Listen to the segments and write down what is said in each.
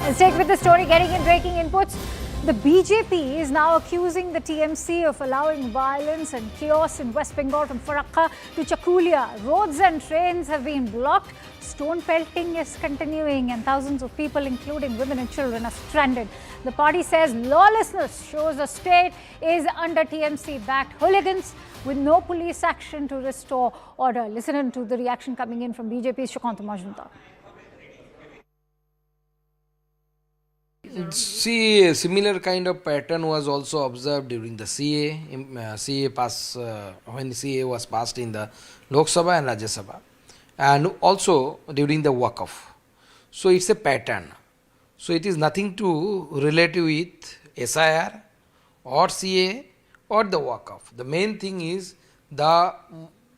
Let's take with the story getting in breaking inputs. The BJP is now accusing the TMC of allowing violence and chaos in West Bengal from Farakka to Chakulia. Roads and trains have been blocked. Stone pelting is continuing and thousands of people, including women and children, are stranded. The party says lawlessness shows the state is under TMC-backed hooligans with no police action to restore order. Listen to the reaction coming in from BJP's Farakka Block. See, a similar kind of pattern was also observed during the when CA was passed in the Lok Sabha and Rajya Sabha, and also during the Waqf. So it's a pattern. So it is nothing to relate with SIR or CA or the Waqf. The main thing is the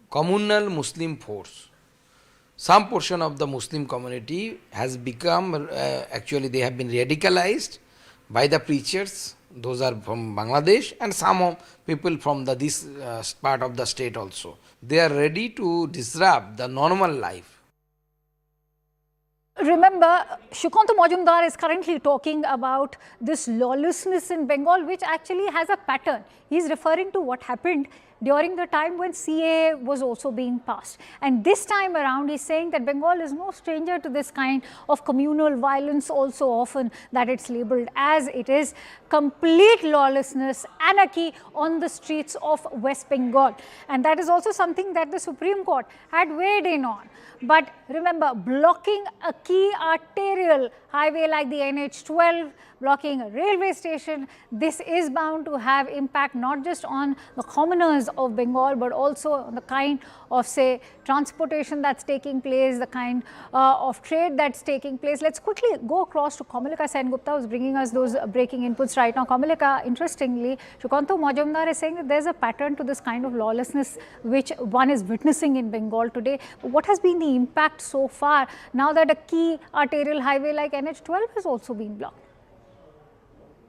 communal Muslim force. Some portion of the Muslim community has become, actually they have been radicalized by the preachers, those are from Bangladesh, and some people from this part of the state also. They are ready to disrupt the normal life. Remember, Shukanto Majumdar is currently talking about this lawlessness in Bengal, which actually has a pattern. He's referring to what happened during the time when CA was also being passed. And this time around, he's saying that Bengal is no stranger to this kind of communal violence, also often that it's labelled as it is complete lawlessness, anarchy on the streets of West Bengal. And that is also something that the Supreme Court had weighed in on. But remember, blocking a key arterial highway like the NH12, blocking a railway station, this is bound to have impact not just on the commoners of Bengal, but also on the kind of, say, transportation that's taking place, the kind of trade that's taking place. Let's quickly go across to Kamalika Sengupta, who's bringing us those breaking inputs right now. Kamalika, interestingly, Shukanto Majumdar is saying that there's a pattern to this kind of lawlessness which one is witnessing in Bengal today. What has been the impact so far now that a key arterial highway like NH12 has also been blocked?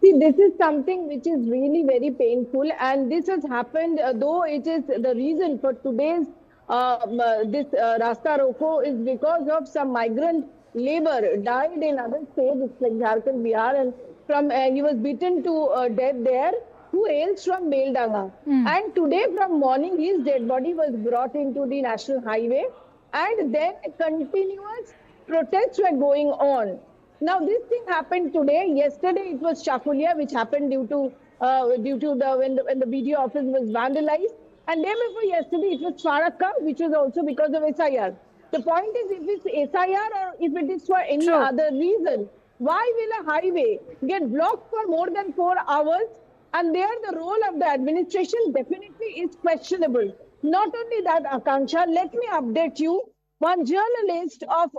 See, this is something which is really very painful, and this has happened, though it is the reason for today's Rasta Roko is because of some migrant labor died in other states like Jharkhand, Bihar, and from he was beaten to death there, who hails from Beldanga. And today from morning his dead body was brought into the national highway, and then continuous protests were going on. Now this thing happened today. Yesterday it was Chakulia, which happened due to when the BDO office was vandalized, and day before yesterday it was Farakka, which was also because of SIR. The point is, if it's SIR or if it is for any other reason, why will a highway get blocked for more than 4 hours? And there the role of the administration definitely is questionable. Not only that, Akanksha, let me update you. One journalist of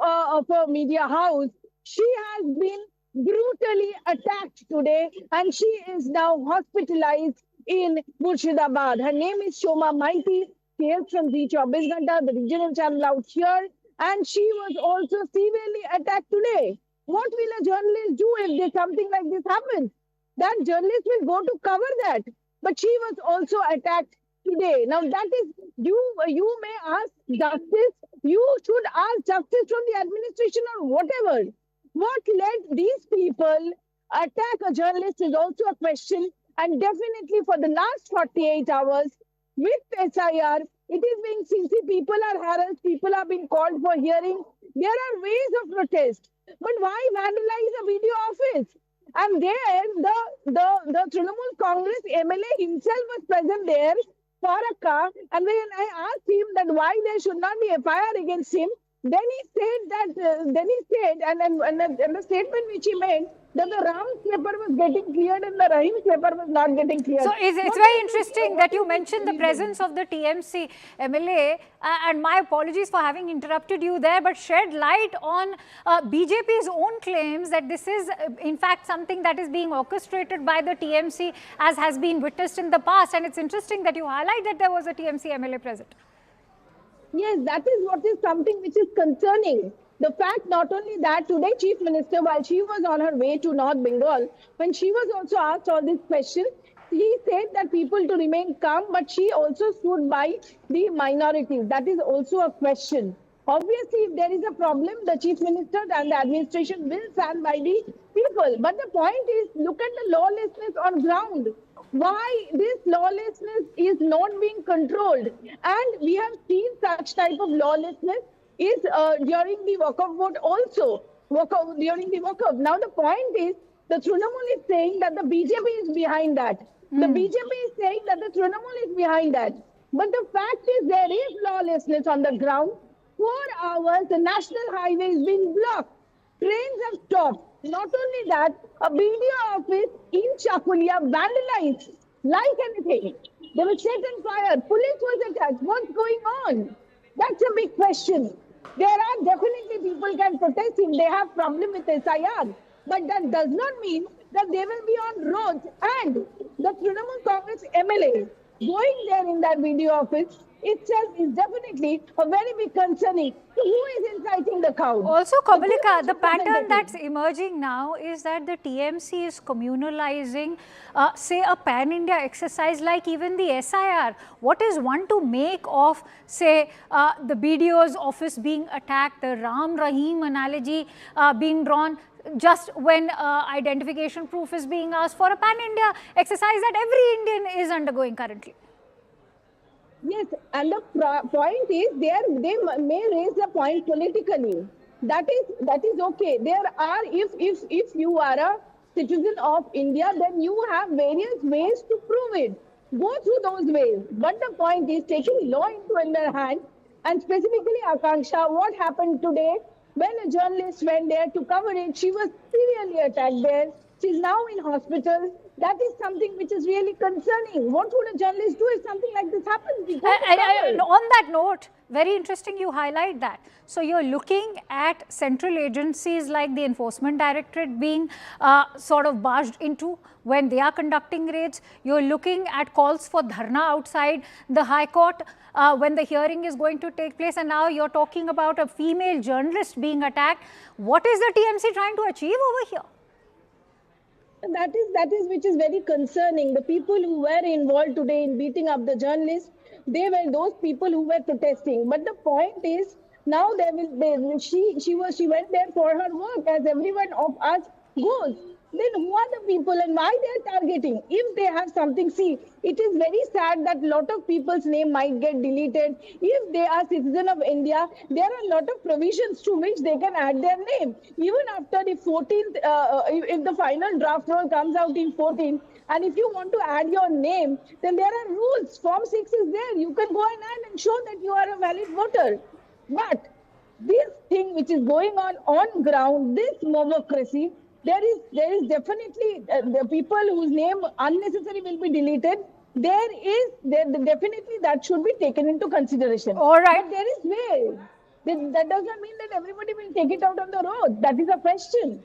a media house, she has been brutally attacked today, and she is now hospitalized in Murshidabad. Her name is Shoma Maiti. She hails from Z24 Ghanta, the regional channel out here, and she was also severely attacked today. What will a journalist do if something like this happens? That journalist will go to cover that. But she was also attacked today. Now that is, you may ask justice, you should ask justice from the administration or whatever. What led these people attack a journalist is also a question, and definitely for the last 48 hours with SIR, it is being seen. People are harassed, people are being called for hearing. There are ways of protest, but why vandalize a video office? And there, the Trinamool Congress MLA himself was present there, Farakka, and when I asked him that why there should not be FIR against him, then he said that, and the statement which he made, that the Ram paper was getting cleared and the Rahim paper was not getting cleared. So it's very interesting that you mentioned the presence of the TMC MLA, and my apologies for having interrupted you there, but shed light on BJP's own claims that this is in fact something that is being orchestrated by the TMC, as has been witnessed in the past. And it's interesting that you highlight that there was a TMC MLA present. Yes, that is what is something which is concerning. The fact not only that today Chief Minister, while she was on her way to North Bengal, when she was also asked all these questions, he said that people to remain calm, but she also stood by the minorities. That is also a question. Obviously, if there is a problem, the chief minister and the administration will stand by the people. But the point is, look at the lawlessness on ground. Why this lawlessness is not being controlled? And we have seen such type of lawlessness is during the walk-off vote also. During the walk-off. Now the point is, the Trinamool is saying that the BJP is behind that. The BJP is saying that the Trinamool is behind that. But the fact is there is lawlessness on the ground. 4 hours, the national highway is being blocked. Trains have stopped. Not only that, a BDO office in Chakulia vandalized like anything. They were set on fire. Police was attacked. What's going on? That's a big question. There are definitely people can protest if they have problem with SIR. But that does not mean that they will be on roads. And the Trinamool Congress MLA going there in that BDO office itself is definitely a very big concerning. So who is inciting the crowd? Also, Kamalika, the pattern that's emerging now is that the TMC is communalizing, say, a pan-India exercise like even the SIR. What is one to make of, say, the BDO's office being attacked, the Ram Rahim analogy being drawn just when identification proof is being asked for a pan-India exercise that every Indian is undergoing currently? Yes, and the point is they may raise the point politically. That is okay. There are if you are a citizen of India, then you have various ways to prove it. Go through those ways. But the point is taking law into their hand, and specifically Akanksha, what happened today when a journalist went there to cover it, she was severely attacked there. She's now in hospital. That is something which is really concerning. What would a journalist do if something like this happens? And on that note, very interesting you highlight that. So you're looking at central agencies like the Enforcement Directorate being sort of barged into when they are conducting raids. You're looking at calls for dharna outside the High Court when the hearing is going to take place, and now you're talking about a female journalist being attacked. What is the TMC trying to achieve over here? That is which is very concerning. The people who were involved today in beating up the journalists, they were those people who were protesting. But the point is, now she went there for her work, as everyone of us goes. Then who are the people and why they are targeting? If they have something, see, it is very sad that a lot of people's name might get deleted. If they are citizen of India, there are a lot of provisions to which they can add their name. Even after the 14th, if the final draft roll comes out in 14th, and if you want to add your name, then there are rules. Form 6 is there. You can go and add and show that you are a valid voter. But this thing which is going on ground, this democracy, there is definitely the people whose name unnecessary will be deleted. Definitely that should be taken into consideration. All right. But there is way. That does not mean that everybody will take it out on the road. That is a question.